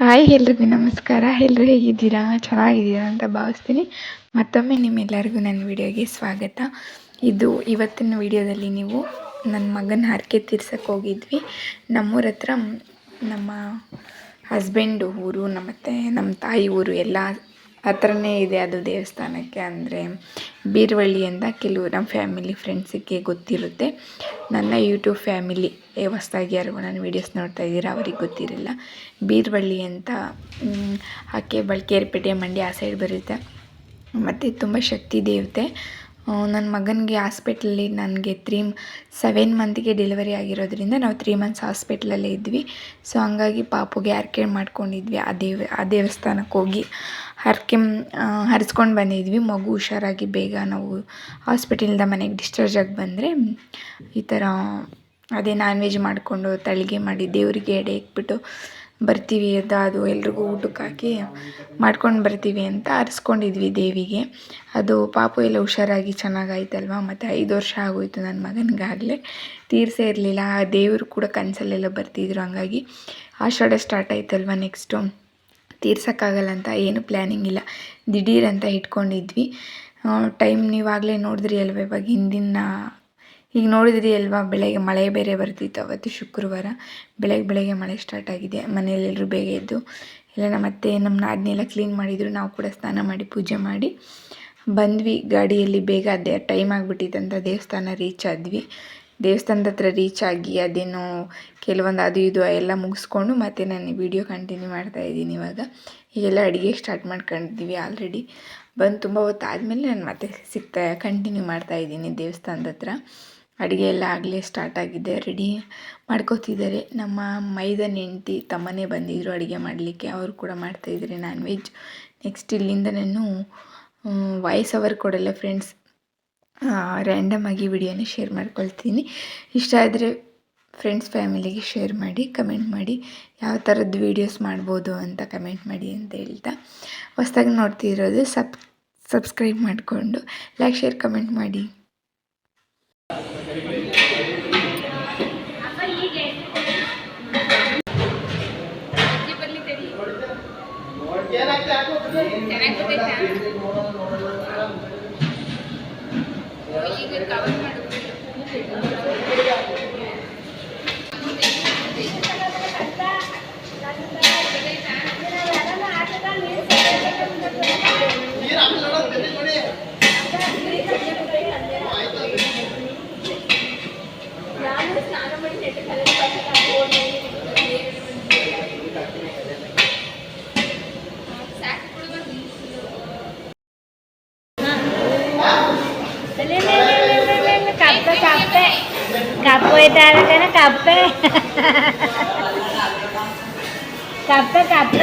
Hi ಎಲ್ರಿಗೂ ನಮಸ್ಕಾರ. ಎಲ್ಲರೂ ಹೇಗಿದ್ದೀರಾ? ಚೆನ್ನಾಗಿದ್ದೀರಾ ಅಂತ ಭಾವಿಸ್ತೀನಿ. ಮತ್ತೊಮ್ಮೆ ನಿಮ್ಮೆಲ್ಲರಿಗೂ ನನ್ನ ವಿಡಿಯೋಗೆ ಸ್ವಾಗತ. ಇವತ್ತಿನ ವಿಡಿಯೋದಲ್ಲಿ ನೀವು ನನ್ನ ಮಗನ ಹರಕೆ ತೀರ್ಸಕ್ಕೆ ಹೋಗಿದ್ವಿ. ನಮ್ಮೂರ ಹತ್ರ ನಮ್ಮ ಹಸ್ಬೆಂಡ್ ಊರು ಮತ್ತು ನಮ್ಮ ತಾಯಿ ಊರು ಎಲ್ಲ ಹತ್ರನೇ ಇದೆ. ಅದು ದೇವಸ್ಥಾನಕ್ಕೆ ಅಂದರೆ ಬೀರ್ವಳ್ಳಿ ಅಂತ ಕೆಲವು ನಮ್ಮ ಫ್ಯಾಮಿಲಿ ಫ್ರೆಂಡ್ಸಿಗೆ ಗೊತ್ತಿರುತ್ತೆ. ನನ್ನ ಯೂಟ್ಯೂಬ್ ಫ್ಯಾಮಿಲಿ ಹೊಸ್ದಾಗಿ ಯಾರಿಗೂ ನಾನು ವೀಡಿಯೋಸ್ ನೋಡ್ತಾ ಇದ್ದೀರಾ ಅವ್ರಿಗೆ ಗೊತ್ತಿರಲ್ಲ. ಬೀರ್ವಳ್ಳಿ ಅಂತ ಕೇರ್ಪೇಟೆ ಮಂಡ್ಯ ಆ ಸೈಡ್ ಬರುತ್ತೆ. ಮತ್ತು ತುಂಬ ಶಕ್ತಿ ದೇವತೆ. ನನ್ನ ಮಗನಿಗೆ ಹಾಸ್ಪಿಟ್ಲಲ್ಲಿ ನನಗೆ 7 ಮಂತಿಗೆ ಡೆಲಿವರಿ ಆಗಿರೋದ್ರಿಂದ ನಾವು 3 ಮಂತ್ಸ್ ಹಾಸ್ಪಿಟ್ಲಲ್ಲೇ ಇದ್ವಿ. ಸೊ ಹಂಗಾಗಿ ಪಾಪುಗೆ ಹರಕೆ ಮಾಡ್ಕೊಂಡಿದ್ವಿ. ಆ ದೇವಸ್ಥಾನಕ್ಕೆ ಹೋಗಿ ಹರಿಸ್ಕೊಂಡು ಬಂದಿದ್ವಿ. ಮಗು ಹುಷಾರಾಗಿ ಬೇಗ ನಾವು ಹಾಸ್ಪಿಟಲಿಂದ ಮನೆಗೆ ಡಿಸ್ಚಾರ್ಜ್ ಆಗಿ ಬಂದರೆ ಈ ಥರ ಅದೇ ನಾನ್ ವೆಜ್ ಮಾಡಿಕೊಂಡು ತಳಿಗೆ ಮಾಡಿ ದೇವರಿಗೆ ಎಡೆ ಇಟ್ಬಿಟ್ಟು ಬರ್ತೀವಿ ಅದು ಎಲ್ರಿಗೂ ಊಟಕ್ಕೆ ಹಾಕಿ ಮಾಡ್ಕೊಂಡು ಬರ್ತೀವಿ ಅಂತ ಹರಿಸ್ಕೊಂಡಿದ್ವಿ ದೇವಿಗೆ. ಅದು ಪಾಪು ಎಲ್ಲ ಹುಷಾರಾಗಿ ಚೆನ್ನಾಗಾಯ್ತಲ್ವ. ಮತ್ತು 5 ವರ್ಷ ಆಗೋಯ್ತು ನನ್ನ ಮಗನಿಗಾಗಲೇ. ತೀರ್ಸೇ ಇರಲಿಲ್ಲ. ಆ ದೇವರು ಕೂಡ ಕನಸಲ್ಲೆಲ್ಲ ಬರ್ತಿದ್ರು. ಹಂಗಾಗಿ ಆಷಾಢ ಸ್ಟಾರ್ಟ್ ಆಯ್ತಲ್ವ, ನೆಕ್ಸ್ಟು ತೀರ್ಸೋಕ್ಕಾಗಲ್ಲ ಅಂತ ಏನು ಪ್ಲ್ಯಾನಿಂಗ್ ಇಲ್ಲ, ದಿಢೀರ್ ಅಂತ ಇಟ್ಕೊಂಡಿದ್ವಿ. ಟೈಮ್ ನೀವಾಗಲೇ ನೋಡಿದ್ರಿ ಅಲ್ವ, ಇವಾಗ ಈಗ ನೋಡಿದ್ರಿ ಅಲ್ವಾ, ಬೆಳಗ್ಗೆ ಮಳೆ ಬೇರೆ ಬರ್ತಿತ್ತು. ಅವತ್ತು ಶುಕ್ರವಾರ ಬೆಳಗ್ಗೆ ಮಳೆ ಸ್ಟಾರ್ಟ್ ಆಗಿದೆ. ಮನೆಯಲ್ಲೆಲ್ಲರೂ ಬೇಗ ಎದ್ದು ಎಲ್ಲ ಮತ್ತೆ ನಮ್ಮ ನಾದಿನೆಲ್ಲ ಕ್ಲೀನ್ ಮಾಡಿದರು. ನಾವು ಕೂಡ ಸ್ನಾನ ಮಾಡಿ ಪೂಜೆ ಮಾಡಿ ಬಂದ್ವಿ ಗಾಡಿಯಲ್ಲಿ. ಬೇಗ ಅದೇ ಟೈಮ್ ಆಗಿಬಿಟ್ಟಿತ್ತಂತ ದೇವಸ್ಥಾನ ರೀಚ್ ಆದ್ವಿ. ದೇವಸ್ಥಾನದ ಹತ್ರ ರೀಚ್ ಆಗಿ ಅದೇನೋ ಕೆಲವೊಂದು ಅದು ಇದು ಎಲ್ಲ ಮುಗಿಸ್ಕೊಂಡು ಮತ್ತೆ ನಾನು ವಿಡಿಯೋ ಕಂಟಿನ್ಯೂ ಮಾಡ್ತಾಯಿದ್ದೀನಿ. ಇವಾಗ ಈಗೆಲ್ಲ ಅಡುಗೆ ಸ್ಟಾರ್ಟ್ ಮಾಡ್ಕೊಂಡಿದ್ದೀವಿ ಆಲ್ರೆಡಿ. ಬಂದು ತುಂಬ ಹೊತ್ತು ಆದಮೇಲೆ ನಾನು ಮತ್ತೆ ಕಂಟಿನ್ಯೂ ಮಾಡ್ತಾಯಿದ್ದೀನಿ. ದೇವಸ್ಥಾನದ ಹತ್ರ ಅಡುಗೆ ಎಲ್ಲ ಆಗಲೇ ಸ್ಟಾರ್ಟ್ ಆಗಿದೆ, ರೆಡಿ ಮಾಡ್ಕೋತಿದ್ದಾರೆ. ನಮ್ಮ ಮೈದನ ಹೆಂಡ್ತಿ ತಮ್ಮನೇ ಬಂದಿದ್ದರು ಅಡುಗೆ ಮಾಡಲಿಕ್ಕೆ. ಅವರು ಕೂಡ ಮಾಡ್ತಾಯಿದ್ದಾರೆ ನಾನ್ ವೆಜ್. ನೆಕ್ಸ್ಟ್ ಇಲ್ಲಿಂದ ನಾನು ವಾಯ್ಸ್ ಓವರ್ ಕೊಡಲ್ಲ ಫ್ರೆಂಡ್ಸ್, ರ್ಯಾಂಡಮ್ ಆಗಿ ವಿಡಿಯೋನ ಶೇರ್ ಮಾಡ್ಕೊಳ್ತೀನಿ. ಇಷ್ಟ ಆದರೆ ಫ್ರೆಂಡ್ಸ್ ಫ್ಯಾಮಿಲಿಗೆ ಶೇರ್ ಮಾಡಿ, ಕಮೆಂಟ್ ಮಾಡಿ ಯಾವ ಥರದ್ದು ವೀಡಿಯೋಸ್ ಮಾಡ್ಬೋದು ಅಂತ ಕಮೆಂಟ್ ಮಾಡಿ ಅಂತ ಹೇಳ್ತಾ, ಹೊಸ್ದಾಗಿ ನೋಡ್ತಿರೋದು ಸಬ್ಸ್ಕ್ರೈಬ್ ಮಾಡಿಕೊಂಡು ಲೈಕ್ ಶೇರ್ ಕಮೆಂಟ್ ಮಾಡಿ. Kape taruh karena kape. Kape. Kape.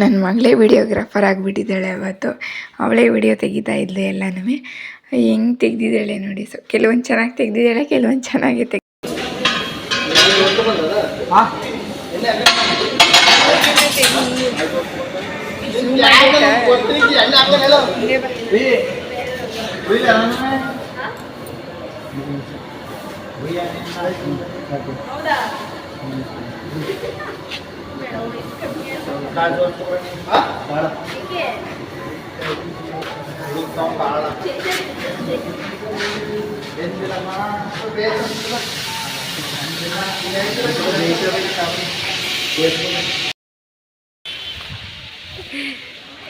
ನನ್ನ ಮಗಳೇ ವಿಡಿಯೋಗ್ರಾಫರ್ ಆಗಿಬಿಟ್ಟಿದ್ದಾಳೆ. ಅವತ್ತು ಅವಳೇ ವಿಡಿಯೋ ತೆಗಿತಾ ಇದ್ಲು ಎಲ್ಲನೂ. ಹೆಂಗೆ ತೆಗ್ದಿದ್ದಾಳೆ ನೋಡಿ. ಕೆಲವೊಂದು ಚೆನ್ನಾಗಿ ತೆಗ್ದಿದ್ದಾಳೆ, ಕೆಲವೊಂದು ಚೆನ್ನಾಗಿ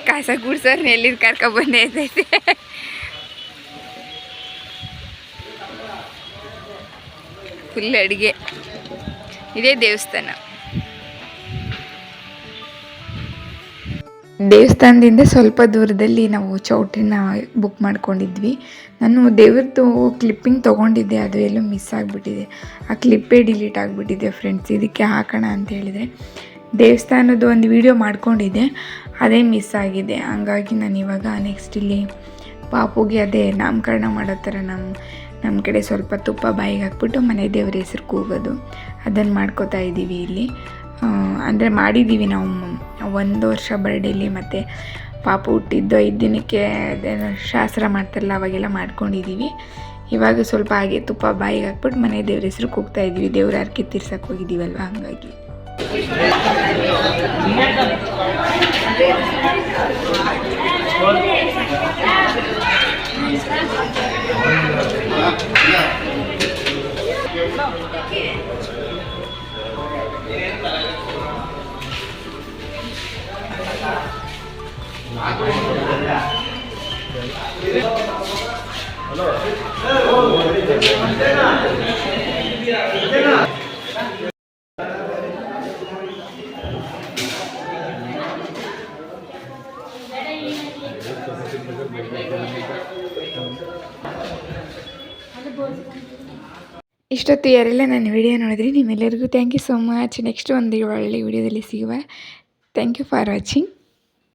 ಕಸ ಗುಡ್ಸೋರ್ನ ಎಲ್ಲಿದ್ದು ಕರ್ಕೊಬಂದೇ ಐತೈತೆ. ಫುಲ್ ಅಡುಗೆ. ಇದೇ ದೇವಸ್ಥಾನ. ದೇವಸ್ಥಾನದಿಂದ ಸ್ವಲ್ಪ ದೂರದಲ್ಲಿ ನಾವು ಚೌಟ್ರಿನ ಬುಕ್ ಮಾಡ್ಕೊಂಡಿದ್ವಿ. ನಾನು ದೇವ್ರದ್ದು ಕ್ಲಿಪ್ಪಿಂಗ್ ತೊಗೊಂಡಿದ್ದೆ, ಅದು ಎಲ್ಲೋ ಮಿಸ್ ಆಗಿಬಿಟ್ಟಿದೆ. ಆ ಕ್ಲಿಪ್ಪೇ ಡಿಲೀಟ್ ಆಗಿಬಿಟ್ಟಿದೆ ಫ್ರೆಂಡ್ಸ್. ಇದಕ್ಕೆ ಹಾಕೋಣ ಅಂತ ಹೇಳಿದರೆ ದೇವಸ್ಥಾನದ್ದು ಒಂದು ವಿಡಿಯೋ ಮಾಡ್ಕೊಂಡಿದ್ದೆ, ಅದೇ ಮಿಸ್ ಆಗಿದೆ. ಹಂಗಾಗಿ ನಾನು ಇವಾಗ ನೆಕ್ಸ್ಟ್ ಇಲ್ಲಿ ಪಾಪುಗೆ ಅದೇ ನಾಮಕರಣ ಮಾಡೋ ಥರ ನಮ್ಮ ಕಡೆ ಸ್ವಲ್ಪ ತುಪ್ಪ ಬಾಯಿಗೆ ಹಾಕ್ಬಿಟ್ಟು ಮನೆ ದೇವ್ರ ಹೆಸ್ರು ಕೂಗೋದು, ಅದನ್ನು ಮಾಡ್ಕೋತಾ ಇದ್ದೀವಿ ಇಲ್ಲಿ. ಅಂದರೆ ಮಾಡಿದ್ದೀವಿ ನಾವು 1 ವರ್ಷ ಬರ್ಡೇಲಿ, ಮತ್ತು ಪಾಪು ಹುಟ್ಟಿದ್ದು 5 ದಿನಕ್ಕೆ ಅದೇನೋ ಶಾಸ್ತ್ರ ಮಾಡ್ತಾರಲ್ಲ ಅವಾಗೆಲ್ಲ ಮಾಡ್ಕೊಂಡಿದ್ದೀವಿ. ಇವಾಗ ಸ್ವಲ್ಪ ಹಾಗೆ ತುಪ್ಪ ಬಾಯಿಗೆ ಹಾಕ್ಬಿಟ್ಟು ಮನೆ ದೇವ್ರ ಹೆಸ್ರು ಕೂಗ್ತಾ ಇದ್ದೀವಿ. ದೇವ್ರ ಹರಕೆ ತೀರ್ಸಕ್ಕೆ ಹೋಗಿದ್ದೀವಲ್ವ, ಹಾಗಾಗಿ. ಇಷ್ಟೊತ್ತು ಯಾರೆಲ್ಲ ನನ್ನ ವಿಡಿಯೋ ನೋಡಿದ್ರಿ, ನಿಮ್ಮೆಲ್ಲರಿಗೂ thank you so much. Next ಒಂದು ಒಳ್ಳೆ ವಿಡಿಯೋದಲ್ಲಿ ಸಿಗುವ. Thank you for watching.